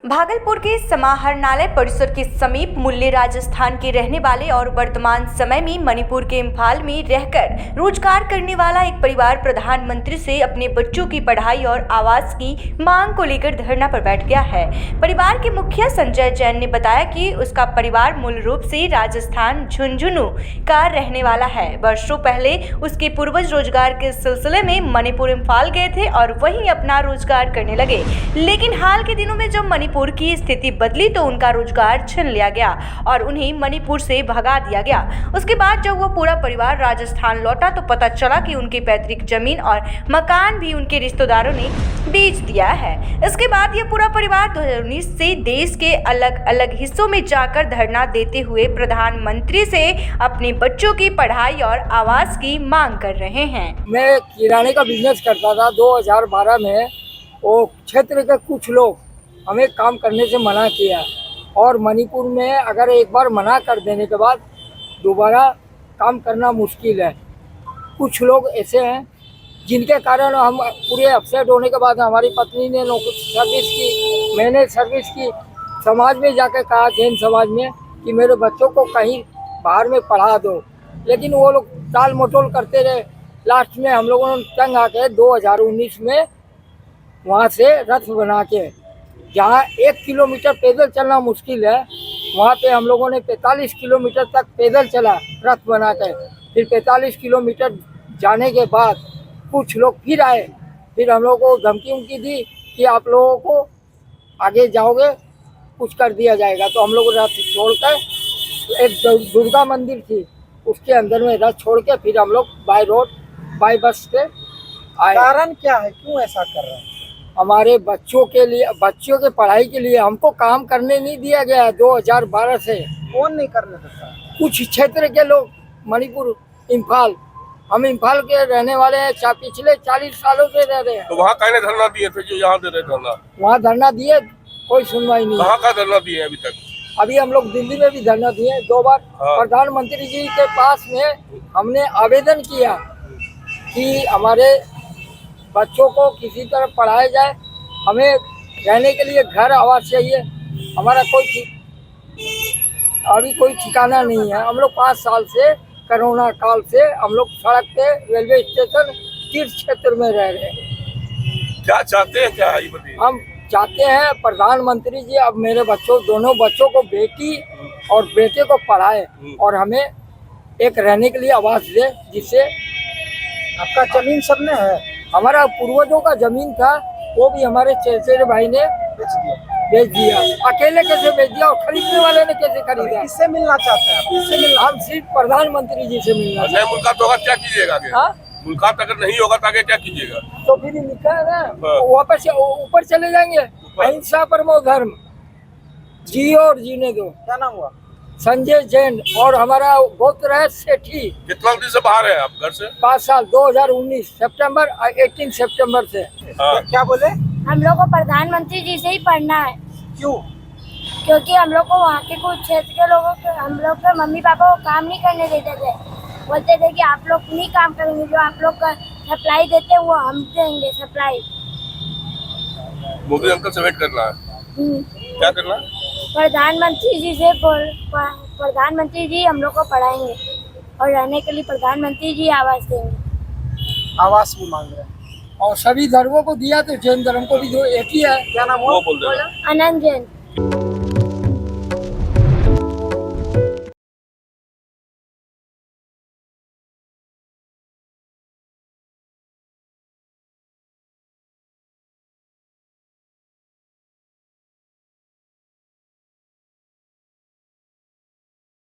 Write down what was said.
भागलपुर के समाहरणालय परिसर के समीप मूल्य राजस्थान के रहने वाले और वर्तमान समय में मणिपुर के इम्फाल में रहकर रोजगार करने वाला एक परिवार प्रधानमंत्री से अपने बच्चों की पढ़ाई और आवास की मांग को लेकर धरना पर बैठ गया है। परिवार के मुखिया संजय जैन ने बताया कि उसका परिवार मूल रूप से राजस्थान झुंझुनू का रहने वाला है। वर्षों पहले उसके पूर्वज रोजगार के सिलसिले में मणिपुर इम्फाल गए थे और वहीं अपना रोजगार करने लगे, लेकिन हाल के दिनों में जब मणिपुर की स्थिति बदली तो उनका रोजगार छीन लिया गया और उन्हें मणिपुर से भगा दिया गया। उसके बाद जब वो पूरा परिवार राजस्थान लौटा तो पता चला कि उनकी पैतृक जमीन और मकान भी उनके रिश्तेदारों ने बेच दिया है। इसके बाद ये पूरा परिवार 2019 से देश के अलग अलग हिस्सों में जाकर धरना देते हुए प्रधानमंत्री से अपने बच्चों की पढ़ाई और आवास की मांग कर रहे हैं। मैं किराने का बिजनेस करता था। 2012 में वो क्षेत्र के कुछ लोग हमें काम करने से मना किया और मणिपुर में अगर एक बार मना कर देने के बाद दोबारा काम करना मुश्किल है। कुछ लोग ऐसे हैं जिनके कारण हम पूरे अपसेट होने के बाद हमारी पत्नी ने सर्विस की, मैंने सर्विस की, समाज में जाकर कहा जैन समाज में कि मेरे बच्चों को कहीं बाहर में पढ़ा दो, लेकिन वो लोग टाल मटोल करते रहे। लास्ट में हम लोगों ने तंग आके 2019 में वहाँ से रथ बना के, जहाँ 1 किलोमीटर पैदल चलना मुश्किल है, वहाँ पे हम लोगों ने 45 किलोमीटर तक पैदल चला रथ बना कर। फिर 45 किलोमीटर जाने के बाद कुछ लोग फिर आए, फिर हम लोगों को धमकी दी कि आप लोगों को आगे जाओगे कुछ कर दिया जाएगा। तो हम लोग रथ छोड़कर एक दुर्गा मंदिर थी उसके अंदर में रथ छोड़ के फिर हम लोग बाय रोड बाय बस से आए। कारण क्या है, क्यों ऐसा कर रहे हैं? हमारे बच्चों के लिए, बच्चों के पढ़ाई के लिए हमको काम करने नहीं दिया गया 2012 से। कौन नहीं करने देता? कुछ क्षेत्र के लोग, मणिपुर इम्फाल, हम इम्फाल के रहने वाले हैं, पिछले 40 सालों से रह रहे हैं। तो वहाँ कहने धरना दिए थे जो यहाँ दे रहे धरना? वहाँ धरना दिए, कोई सुनवाई नहीं। कहाँ का धरना दिए अभी तक? अभी हम लोग दिल्ली में भी धरना दिए 2 बार। हाँ। प्रधानमंत्री जी के पास में हमने आवेदन किया कि हमारे बच्चों को किसी तरह पढ़ाया जाए, हमें रहने के लिए घर आवास चाहिए। हमारा अभी कोई ठिकाना नहीं है। हम लोग 5 साल से, कोरोना काल से हम लोग सड़क पे, रेलवे स्टेशन, तीर्थ क्षेत्र में रह रहे हैं। क्या चाहते हैं, क्या ये बताइए? हम चाहते हैं प्रधानमंत्री जी अब मेरे बच्चों, दोनों बच्चों को, बेटी और बेटे को पढ़ाए और हमें एक रहने के लिए आवास दे, जिससे आपका जमीन सबने है? हमारा पूर्वजों का जमीन था, वो भी हमारे चेचेरे भाई ने बेच दिया। अकेले कैसे बेच दिया और खरीदने वाले ने कैसे खरीदा? किससे मिलना चाहते हैं आप? किससे मिलना? हम सिर्फ प्रधानमंत्री जी से मिलना नहीं मुलाकात होगा क्या कीजिएगा आगे? हाँ? मुलाकात अगर नहीं होगा तो आगे क्या कीजिएगा? तो फिर लिखा है ना, हाँ। वापस ऊपर चले जाएंगे। अहिंसा परमो धर्म, जियो और जीने दो। क्या नाम हुआ? संजय जैन और हमारा गोत्र है सेठी। कितना दिन से बाहर है आप घर से? 5 साल, 2019 सितंबर, 18 सितंबर से। हाँ। क्या बोले? हम लोग को प्रधानमंत्री जी से ही पढ़ना है। क्यों? क्योंकि हम लोग को वहाँ के कुछ क्षेत्र के लोगों के, हम लोग के मम्मी पापा को काम नहीं करने देते थे। बोलते थे कि आप लोग नहीं काम करेंगे, जो आप लोग का सप्लाई देते हैं वो हम देंगे सप्लाई। मोदी अंकल से वेट करना है, क्या करना है? प्रधानमंत्री जी से प्रधानमंत्री जी हम लोग को पढ़ाएंगे और रहने के लिए प्रधानमंत्री जी आवास देंगे। आवास भी मांग रहे हैं। और सभी धर्मों को दिया तो जैन धर्म को भी दो, एक ही है। क्या नाम हुआ? वो बोल दे। अनंत जैन।